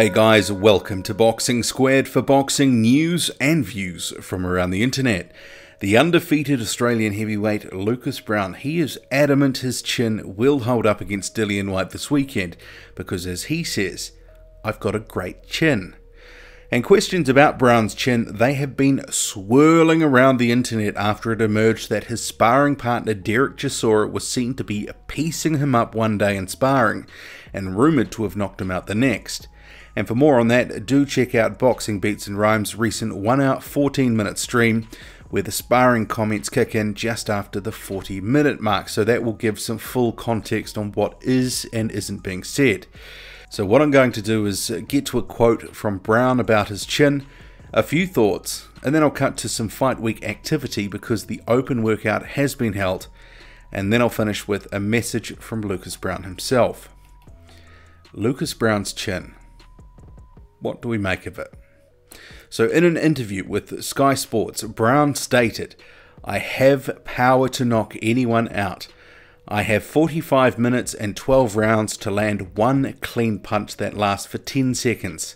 Hey guys, welcome to Boxing Squared for boxing news and views from around the internet. The undefeated Australian heavyweight Lucas Browne, he is adamant his chin will hold up against Dillian Whyte this weekend because, as he says, I've got a great chin. And questions about Browne's chin, they have been swirling around the internet after it emerged that his sparring partner Derek Chisora was seen to be piecing him up one day in sparring and rumoured to have knocked him out the next. And for more on that, do check out Boxing Beats and Rhymes' recent 1 hour 14-minute stream where the sparring comments kick in just after the 40-minute mark, so that will give some full context on what is and isn't being said. So what I'm going to do is get to a quote from Browne about his chin, a few thoughts, and then I'll cut to some fight week activity because the open workout has been held, and then I'll finish with a message from Lucas Browne himself. Lucas Browne's chin. What do we make of it? So in an interview with Sky Sports, Browne stated, "I have power to knock anyone out. I have 45 minutes and 12 rounds to land one clean punch that lasts for 10 seconds.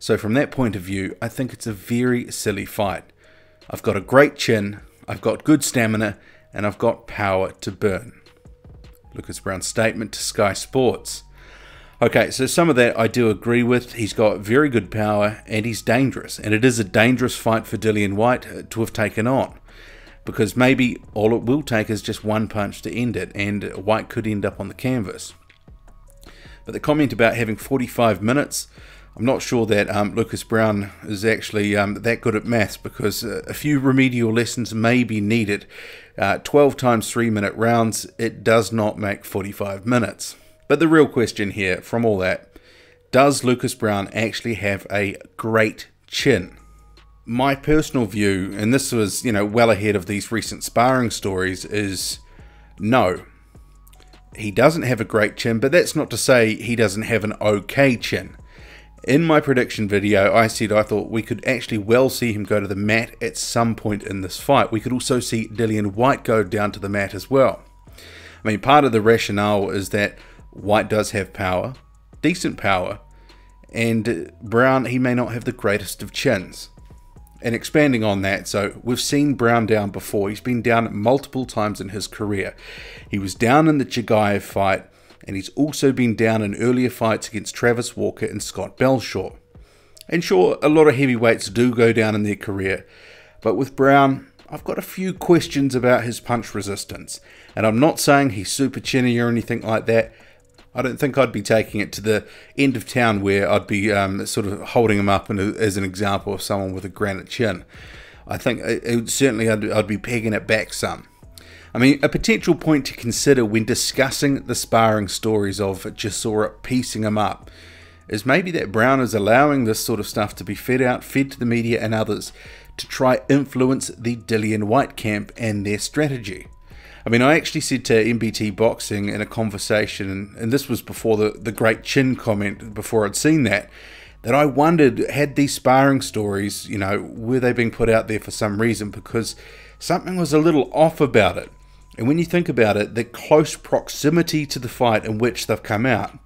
So from that point of view, I think it's a very silly fight. I've got a great chin, I've got good stamina, and I've got power to burn." Lucas Browne's statement to Sky Sports. Okay, so some of that I do agree with. He's got very good power and he's dangerous. And it is a dangerous fight for Dillian Whyte to have taken on. Because maybe all it will take is just one punch to end it, and Whyte could end up on the canvas. But the comment about having 45 minutes, I'm not sure that Lucas Browne is actually that good at maths, because a few remedial lessons may be needed. 12 times 3-minute rounds, it does not make 45 minutes. But the real question here, from all that, does Lucas Browne actually have a great chin? My personal view, and this was, well ahead of these recent sparring stories, is no. He doesn't have a great chin, but that's not to say he doesn't have an okay chin. In my prediction video, I said I thought we could actually well see him go to the mat at some point in this fight. We could also see Dillian Whyte go down to the mat as well. I mean, part of the rationale is that Whyte does have power, decent power, and Browne, he may not have the greatest of chins. And expanding on that, so we've seen Browne down before. He's been down multiple times in his career. He was down in the Chigayev fight, and he's also been down in earlier fights against Travis Walker and Scott Belshaw. And sure, a lot of heavyweights do go down in their career, but with Browne, I've got a few questions about his punch resistance. And I'm not saying he's super chinny or anything like that. I don't think I'd be taking it to the end of town where I'd be sort of holding him up as an example of someone with a granite chin. I think I'd be pegging it back some. I mean, a potential point to consider when discussing the sparring stories of Chisora piecing him up is maybe that Browne is allowing this sort of stuff to be fed to the media and others to try influence the Dillian Whyte camp and their strategy. I mean, I actually said to MBT Boxing in a conversation, and this was before the great chin comment, before I'd seen that I wondered, had these sparring stories, were they being put out there for some reason, because something was a little off about it. And when you think about it, the close proximity to the fight in which they've come out,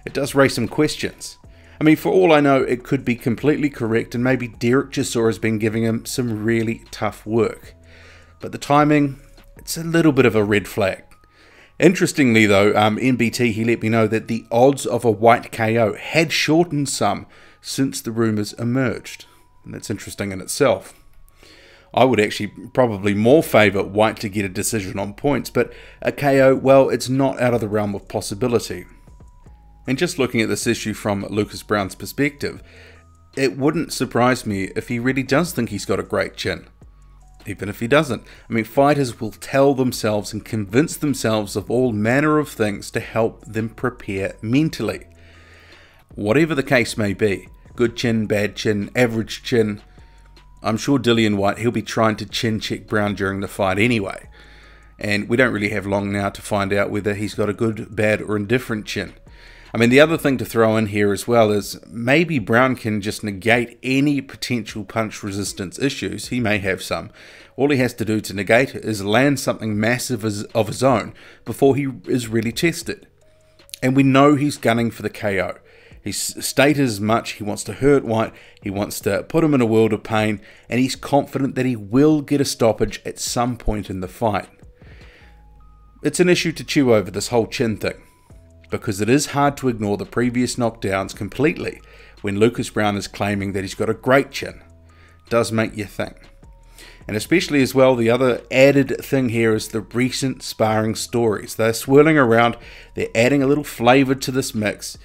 it does raise some questions. I mean, for all I know, it could be completely correct, and maybe Derek Chisora has been giving him some really tough work. But the timing, it's a little bit of a red flag. Interestingly though, NBT, he let me know that the odds of a Whyte KO had shortened some since the rumours emerged. And that's interesting in itself. I would actually probably more favour Whyte to get a decision on points, but a KO, well, it's not out of the realm of possibility. And just looking at this issue from Lucas Browne's perspective, it wouldn't surprise me if he really does think he's got a great chin. Even if he doesn't. I mean, fighters will tell themselves and convince themselves of all manner of things to help them prepare mentally. Whatever the case may be, good chin, bad chin, average chin, I'm sure Dillian Whyte, he'll be trying to chin check Browne during the fight anyway. And we don't really have long now to find out whether he's got a good, bad or indifferent chin. I mean, the other thing to throw in here as well is maybe Browne can just negate any potential punch resistance issues. He may have some. All he has to do to negate it is land something massive of his own before he is really tested. And we know he's gunning for the KO. He's stated as much. He wants to hurt Whyte, he wants to put him in a world of pain, and he's confident that he will get a stoppage at some point in the fight. It's an issue to chew over, this whole chin thing, because it is hard to ignore the previous knockdowns completely when Lucas Browne is claiming that he's got a great chin. It does make you think. And especially as well, the other added thing here is the recent sparring stories. They're swirling around, they're adding a little flavour to this mix.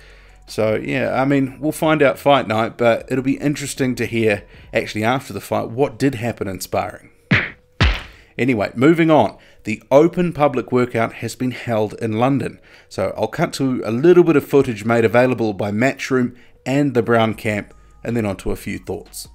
So yeah, I mean, we'll find out fight night, but it'll be interesting to hear actually after the fight what did happen in sparring. Anyway, moving on. The open public workout has been held in London. So I'll cut to a little bit of footage made available by Matchroom and the Browne camp, and then on to a few thoughts.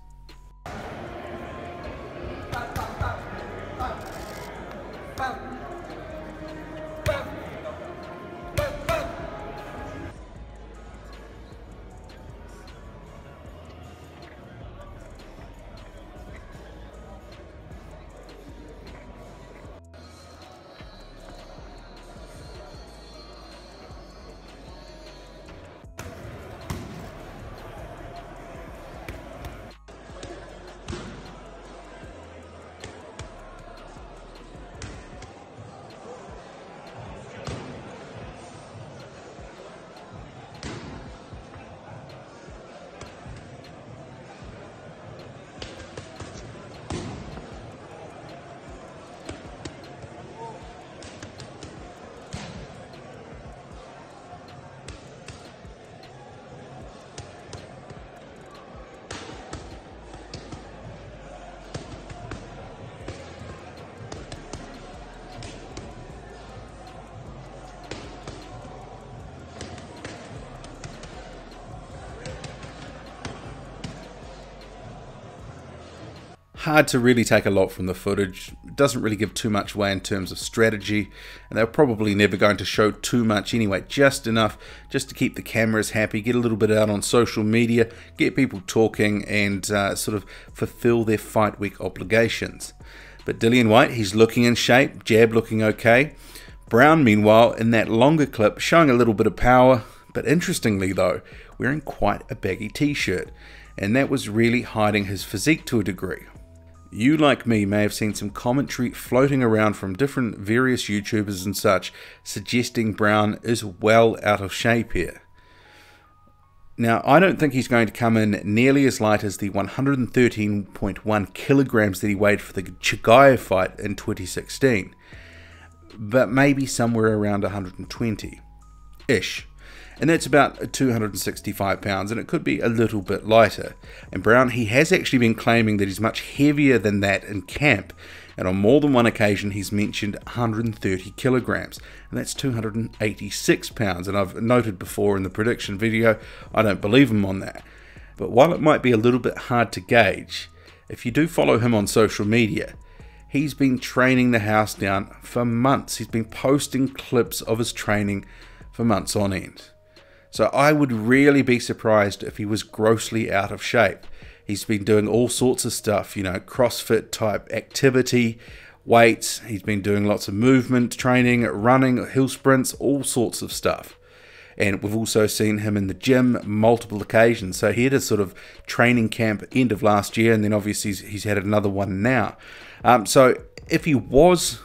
Hard to really take a lot from the footage. It doesn't really give too much away in terms of strategy, and they're probably never going to show too much anyway, just enough just to keep the cameras happy, get a little bit out on social media, get people talking, and sort of fulfill their fight week obligations. But Dillian Whyte, he's looking in shape, jab looking okay. Browne, meanwhile, in that longer clip, showing a little bit of power, but interestingly though, wearing quite a baggy t-shirt, and that was really hiding his physique to a degree. You, like me, may have seen some commentary floating around from different various YouTubers and such, suggesting Browne is well out of shape here. Now, I don't think he's going to come in nearly as light as the 113.1 kilograms that he weighed for the Chagayev fight in 2016, but maybe somewhere around 120-ish. And that's about 265 pounds, and it could be a little bit lighter. And Browne, he has actually been claiming that he's much heavier than that in camp, and on more than one occasion he's mentioned 130 kilograms, and that's 286 pounds. And I've noted before in the prediction video, I don't believe him on that. But while it might be a little bit hard to gauge, if you do follow him on social media, he's been training the house down for months. He's been posting clips of his training for months on end. So I would really be surprised if he was grossly out of shape. He's been doing all sorts of stuff, you know, CrossFit type activity, weights. He's been doing lots of movement training, running, hill sprints, all sorts of stuff. And we've also seen him in the gym multiple occasions. So he had a sort of training camp end of last year, and then obviously he's had another one now. So if he was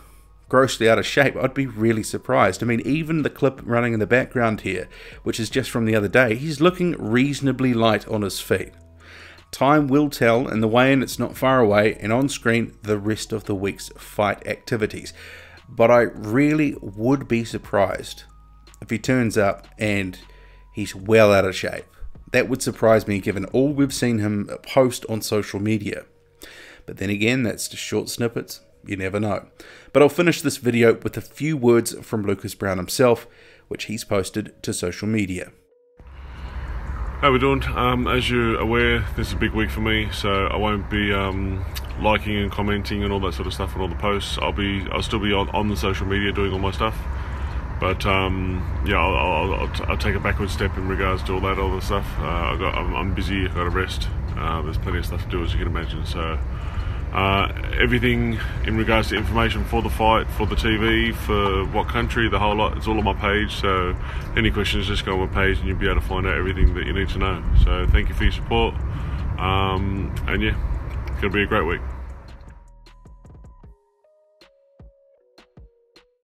grossly out of shape, I'd be really surprised. I mean, even the clip running in the background here, which is just from the other day, he's looking reasonably light on his feet. Time will tell, and the weigh-in, it's not far away, and on screen the rest of the week's fight activities. But I really would be surprised if he turns up and he's well out of shape. That would surprise me given all we've seen him post on social media. But then again, that's just short snippets. You never know. But I'll finish this video with a few words from Lucas Browne himself, which he's posted to social media. How we doing? As you're aware, this is a big week for me, so I won't be liking and commenting and all that sort of stuff on all the posts. I'll still be on the social media doing all my stuff, but yeah, I'll take a backward step in regards to all the stuff. I'm busy. I've got to rest. There's plenty of stuff to do, as you can imagine. So Everything in regards to information for the fight, for the TV, for what country, the whole lot, it's all on my page. So any questions, just go on my page and you'll be able to find out everything that you need to know. So thank you for your support, and yeah, it's going to be a great week.